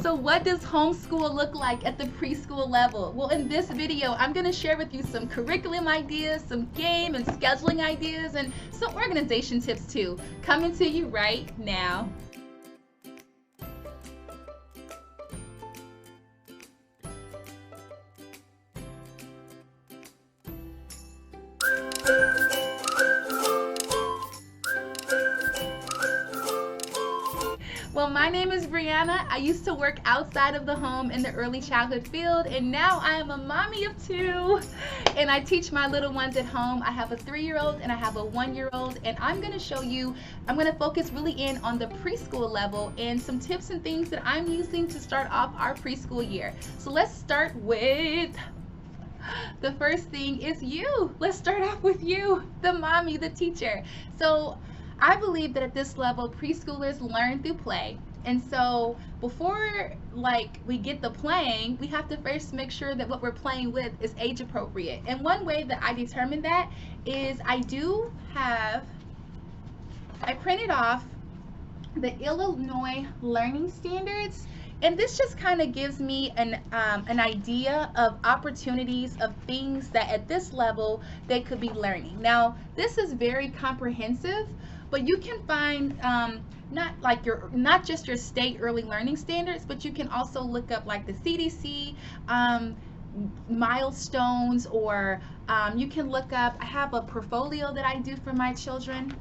So what does homeschool look like at the preschool level? Well, in this video, I'm going to share with you some curriculum ideas, some game and scheduling ideas, and some organization tips too, coming to you right now. Well, my name is Brianna. I used to work outside of the home in the early childhood field, and now I am a mommy of two, and I teach my little ones at home. I have a 3-year-old and I have a 1-year-old, and I'm going to focus really in on the preschool level and some tips and things that I'm using to start off our preschool year. So let's start with the first thing is you. Let's start off with you, the mommy, the teacher. So I believe that at this level, preschoolers learn through play. And so before we get the playing, we have to first make sure that what we're playing with is age appropriate. And one way that I determine that is I printed off the Illinois Learning Standards. And this just kind of gives me an idea of opportunities of things that at this level they could be learning. Now, this is very comprehensive, but you can find not just your state early learning standards, but you can also look up like the CDC milestones, or you can look up, I have a portfolio that I do for my children.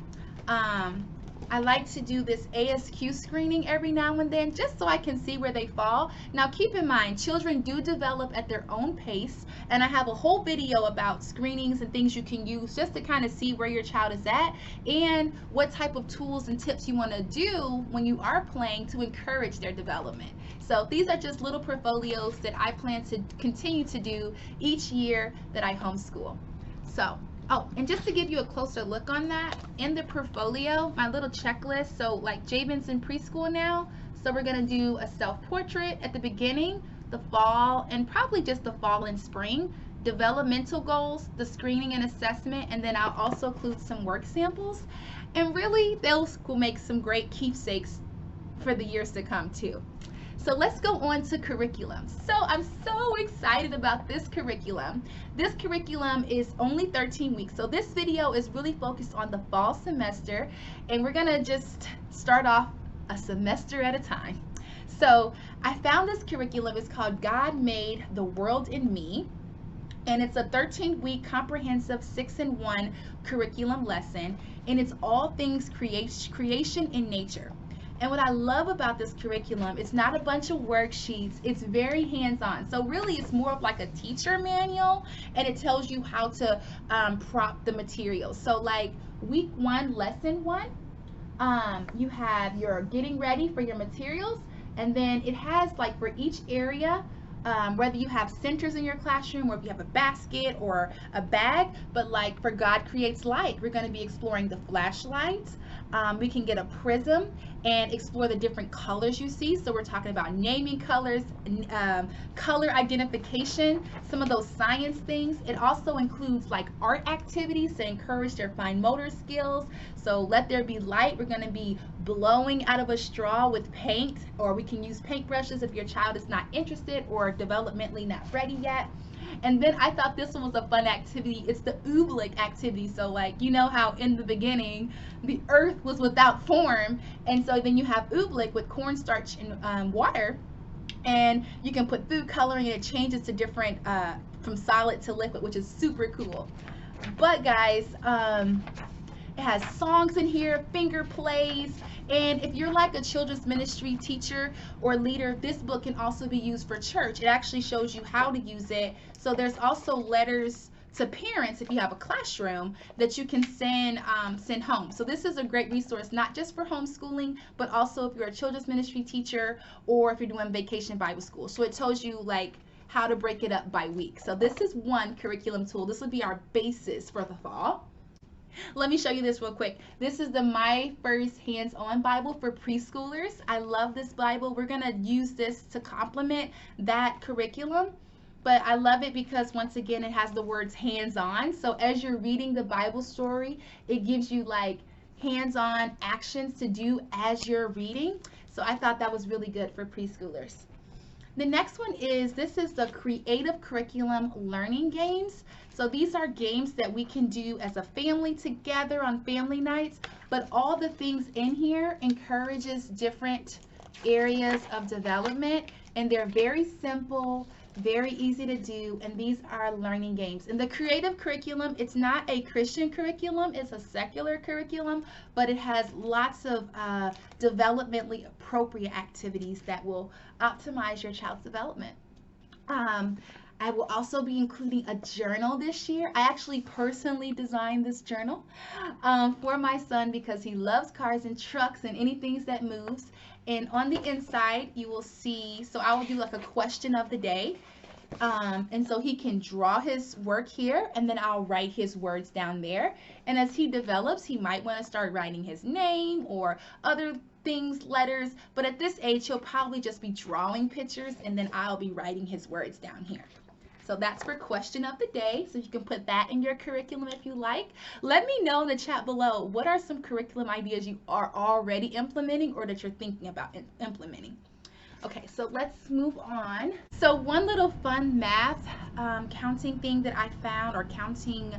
I like to do this ASQ screening every now and then just so I can see where they fall. Now keep in mind, children do develop at their own pace, and I have a whole video about screenings and things you can use just to kind of see where your child is at and what type of tools and tips you want to do when you are playing to encourage their development. So these are just little portfolios that I plan to continue to do each year that I homeschool. So oh, and just to give you a closer look on that, in the portfolio, my little checklist, so like Jabin's in preschool now, so we're going to do a self-portrait at the beginning, the fall, and probably just the fall and spring, developmental goals, the screening and assessment, and then I'll also include some work samples. And really, those will make some great keepsakes for the years to come too. So let's go on to curriculum. So I'm so excited about this curriculum. This curriculum is only 13 weeks. So this video is really focused on the fall semester, and we're gonna just start off a semester at a time. So I found this curriculum. It's called God Made the World in Me, and it's a 13-week comprehensive 6-in-1 curriculum lesson, and it's all things creation in nature. And what I love about this curriculum, it's not a bunch of worksheets, it's very hands-on. So really it's more of like a teacher manual, and it tells you how to prop the materials. So like week 1, lesson 1, you have your getting ready for your materials, and then it has like for each area, whether you have centers in your classroom or if you have a basket or a bag, but like for God Creates Light, we're going to be exploring the flashlights. We can get a prism and explore the different colors you see. So we're talking about naming colors, color identification, some of those science things. It also includes like art activities to encourage their fine motor skills. So let there be light. We're going to be blowing out of a straw with paint, or we can use paintbrushes if your child is not interested or developmentally not ready yet. And then I thought this one was a fun activity. It's the oobleck activity. So like, you know how in the beginning the earth was without form, and so then you have oobleck with cornstarch and water, and you can put food coloring and it changes to different from solid to liquid, which is super cool. But guys, it has songs in here, finger plays, and if you're like a children's ministry teacher or leader, this book can also be used for church. It actually shows you how to use it. So there's also letters to parents if you have a classroom that you can send home. So this is a great resource, not just for homeschooling, but also if you're a children's ministry teacher or if you're doing vacation Bible school. So it tells you like how to break it up by week. So this is one curriculum tool. This would be our basis for the fall. Let me show you this real quick. This is the My First Hands-On Bible for preschoolers. I love this Bible. We're going to use this to complement that curriculum. But I love it because once again, it has the words hands-on. So as you're reading the Bible story, it gives you like hands-on actions to do as you're reading. So I thought that was really good for preschoolers. The next one is, this is the creative curriculum learning games. So these are games that we can do as a family together on family nights, but all the things in here encourages different areas of development, and they're very simple, very easy to do, and these are learning games. And the creative curriculum, it's not a Christian curriculum, it's a secular curriculum, but it has lots of developmentally appropriate activities that will optimize your child's development. I will also be including a journal this year. I actually personally designed this journal for my son because he loves cars and trucks and anything that moves. And on the inside, you will see, so I will do like a question of the day. And so he can draw his work here, and then I'll write his words down there. And as he develops, he might want to start writing his name or other things, letters. But at this age, he'll probably just be drawing pictures, and then I'll be writing his words down here. So that's for question of the day. So you can put that in your curriculum if you like. Let me know in the chat below, what are some curriculum ideas you are already implementing or that you're thinking about implementing? Okay, so let's move on. So one little fun math counting thing that I found, or counting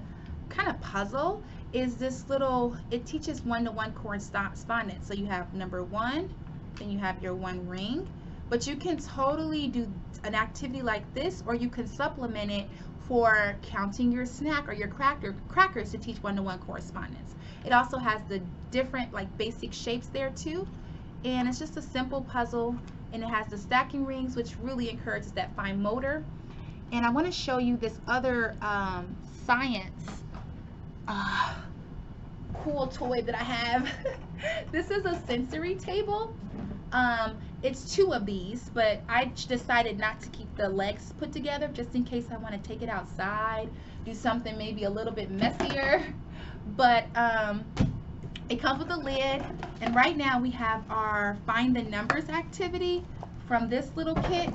kind of puzzle, is this little, it teaches one-to-one correspondence. So you have number 1, then you have your 1 ring. But you can totally do an activity like this, or you can supplement it for counting your snack or your crackers to teach one-to-one correspondence. It also has the different like basic shapes there too, and it's just a simple puzzle, and it has the stacking rings, which really encourages that fine motor. And I want to show you this other science cool toy that I have. This is a sensory table. It's 2 of these, but I decided not to keep the legs put together just in case I want to take it outside, do something maybe a little bit messier. But it comes with a lid, and right now we have our Find the Numbers activity from this little kit.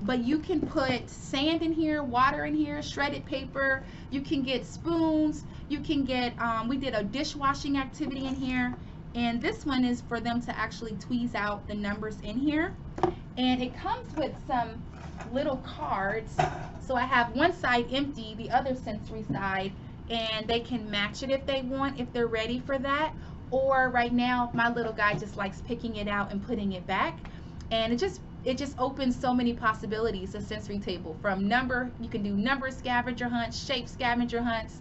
But you can put sand in here, water in here, shredded paper. You can get spoons. You can get, we did a dishwashing activity in here. And this one is for them to actually tweeze out the numbers in here. And it comes with some little cards. So I have one side empty, the other sensory side, and they can match it if they want, if they're ready for that. Or right now, my little guy just likes picking it out and putting it back. And it just opens so many possibilities, a sensory table. From number, you can do number scavenger hunts, shape scavenger hunts.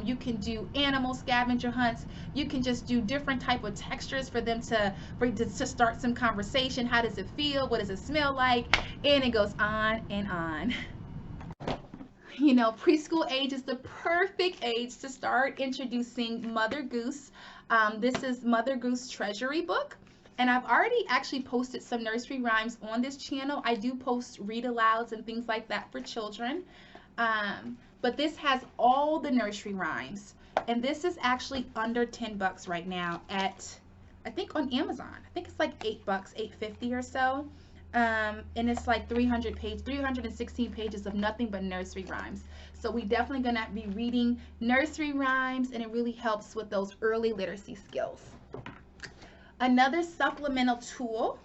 You can do animal scavenger hunts. You can just do different type of textures for them to start some conversation. How does it feel? What does it smell like? And it goes on and on. You know, preschool age is the perfect age to start introducing Mother Goose. This is Mother Goose Treasury Book. And I've already actually posted some nursery rhymes on this channel. I do post read alouds and things like that for children. But this has all the nursery rhymes. And this is actually under 10 bucks right now at, I think on Amazon. I think it's like 8 bucks, $8.50 or so. And it's like 316 pages of nothing but nursery rhymes. So we definitely gonna be reading nursery rhymes, and it really helps with those early literacy skills. Another supplemental tool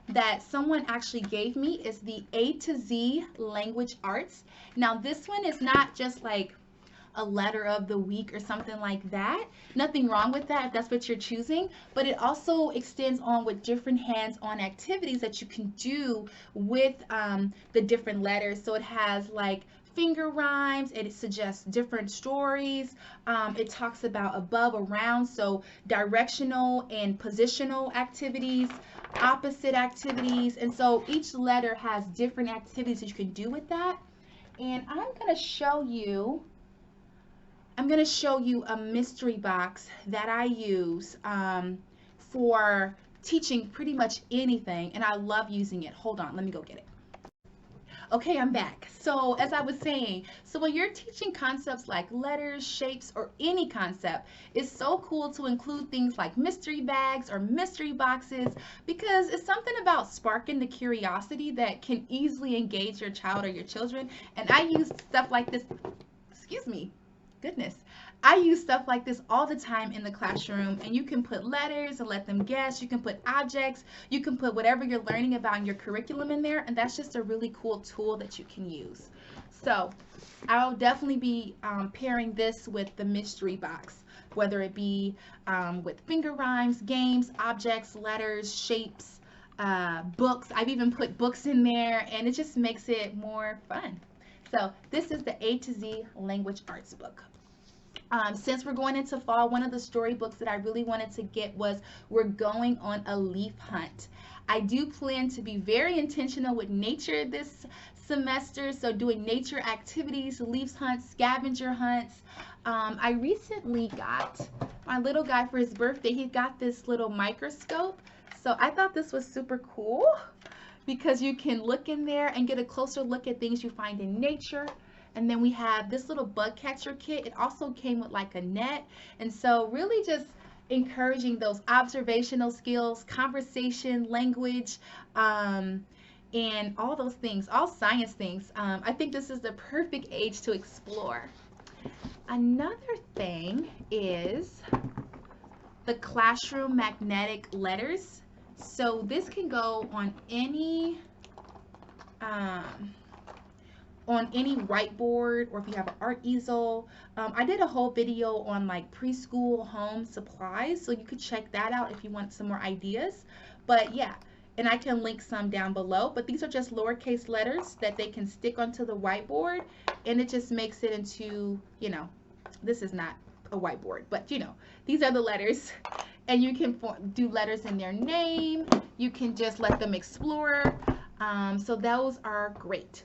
that someone actually gave me is the A to Z language arts. Now this one is not just like a letter of the week or something like that. Nothing wrong with that if that's what you're choosing, but it also extends on with different hands-on activities that you can do with the different letters. So it has like finger rhymes, it suggests different stories, it talks about above, around, so directional and positional activities, opposite activities, and so each letter has different activities that you can do with that. And I'm going to show you a mystery box that I use for teaching pretty much anything, and I love using it. Hold on, let me go get it. Okay, I'm back. So as I was saying, so when you're teaching concepts like letters, shapes, or any concept, it's so cool to include things like mystery bags or mystery boxes, because it's something about sparking the curiosity that can easily engage your child or your children. And I use stuff like this, excuse me, goodness. I use stuff like this all the time in the classroom, and you can put letters and let them guess. You can put objects. You can put whatever you're learning about in your curriculum in there, and that's just a really cool tool that you can use. So I'll definitely be pairing this with the mystery box, whether it be with finger rhymes, games, objects, letters, shapes, books. I've even put books in there, and it just makes it more fun. So this is the A to Z language arts book. Since we're going into fall, one of the storybooks that I really wanted to get was We're Going on a Leaf Hunt. I do plan to be very intentional with nature this semester, so doing nature activities, leaf hunts, scavenger hunts. I recently got my little guy for his birthday. He got this little microscope, so I thought this was super cool because you can look in there and get a closer look at things you find in nature. And then we have this little bug catcher kit. It also came with like a net. And so really just encouraging those observational skills, conversation, language, and all those things, all science things. I think this is the perfect age to explore. Another thing is the classroom magnetic letters. So this can go on any whiteboard, or if you have an art easel. I did a whole video on like preschool home supplies, so you could check that out if you want some more ideas. But yeah, and I can link some down below, but these are just lowercase letters that they can stick onto the whiteboard, and it just makes it into, you know, this is not a whiteboard, but you know, these are the letters, and you can do letters in their name. You can just let them explore. So those are great.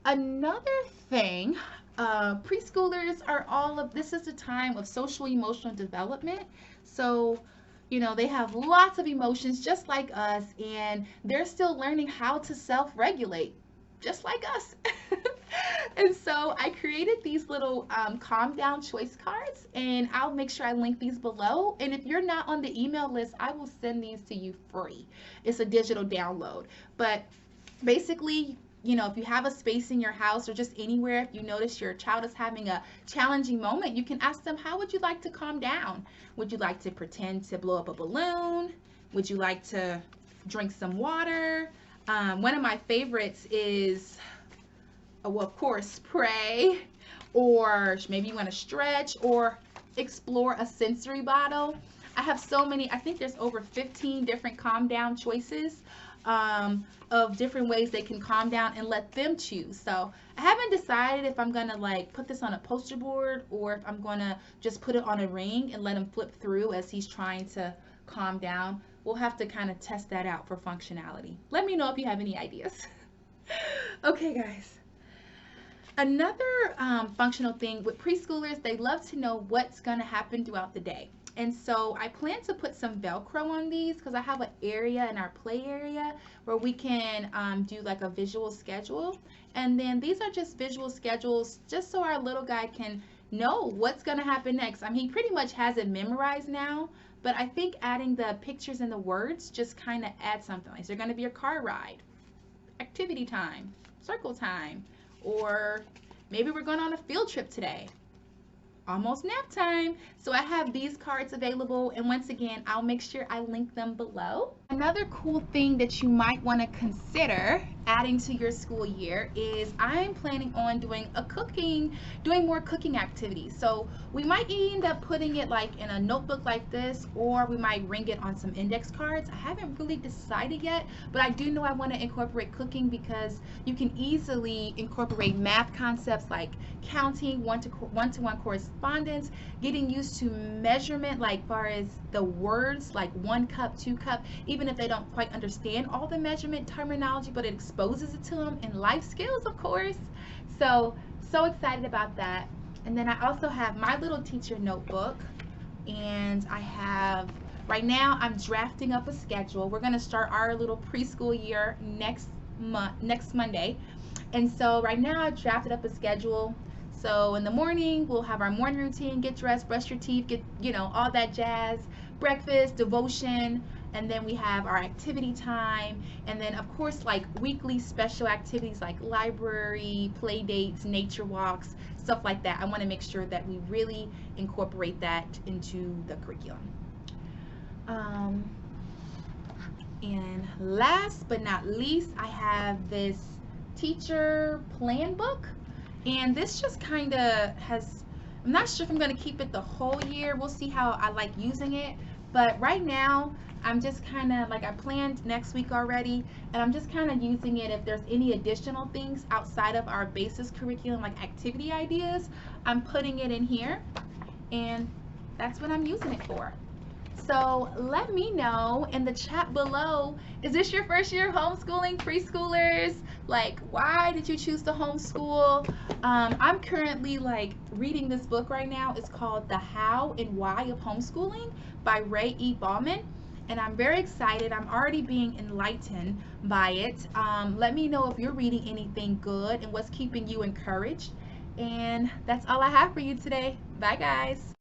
Another thing, preschoolers are this is a time of social emotional development. So, you know, they have lots of emotions just like us, and they're still learning how to self-regulate just like us. And so I created these little calm down choice cards, and I'll make sure I link these below. And if you're not on the email list, I will send these to you free. It's a digital download. But basically, you know, if you have a space in your house or just anywhere, if you notice your child is having a challenging moment, you can ask them, how would you like to calm down? Would you like to pretend to blow up a balloon? Would you like to drink some water? One of my favorites is, well, of course, pray, or maybe you want to stretch or explore a sensory bottle. I have so many, I think there's over 15 different calm down choices of different ways they can calm down, and let them choose. So I haven't decided if I'm gonna like put this on a poster board, or if I'm gonna just put it on a ring and let him flip through as he's trying to calm down. We'll have to kind of test that out for functionality. Let me know if you have any ideas. Okay, guys. Another functional thing with preschoolers, they love to know what's gonna happen throughout the day. And so I plan to put some Velcro on these because I have an area in our play area where we can do like a visual schedule. And then these are just visual schedules just so our little guy can know what's going to happen next. I mean, he pretty much has it memorized now, but I think adding the pictures and the words just kind of adds something. Is there going to be a car ride, activity time, circle time, or maybe we're going on a field trip today. Almost nap time. So I have these cards available, and once again, I'll make sure I link them below. Another cool thing that you might want to consider adding to your school year is I'm planning on doing more cooking activities. So we might end up putting it like in a notebook like this, or we might ring it on some index cards. I haven't really decided yet, but I do know I want to incorporate cooking because you can easily incorporate math concepts like counting, one-to-one correspondence, getting used to measurement, like far as the words like 1 cup, 2 cup, even if they don't quite understand all the measurement terminology, but it exposes it to them, and life skills, of course. So excited about that. And then I also have my little teacher notebook, and I have, right now I'm drafting up a schedule. We're going to start our little preschool year next Monday. And so right now I drafted up a schedule. So in the morning, we'll have our morning routine, get dressed, brush your teeth, get, you know, all that jazz, breakfast, devotion, and then we have our activity time, and then of course like weekly special activities like library, play dates, nature walks, stuff like that. I want to make sure that we really incorporate that into the curriculum. And last but not least, I have this teacher plan book, and this just kind of has, I'm not sure if I'm going to keep it the whole year. We'll see how I like using it, but right now I'm just kind of like, I planned next week already, and I'm just kind of using it if there's any additional things outside of our basis curriculum, like activity ideas. I'm putting it in here, and that's what I'm using it for. So let me know in the chat below, is this your first year of homeschooling, preschoolers? Like, why did you choose to homeschool? I'm currently like reading this book right now. It's called The How and Why of Homeschooling by Ray E. Bauman. And I'm very excited. I'm already being enlightened by it. Let me know if you're reading anything good and what's keeping you encouraged. And that's all I have for you today. Bye, guys.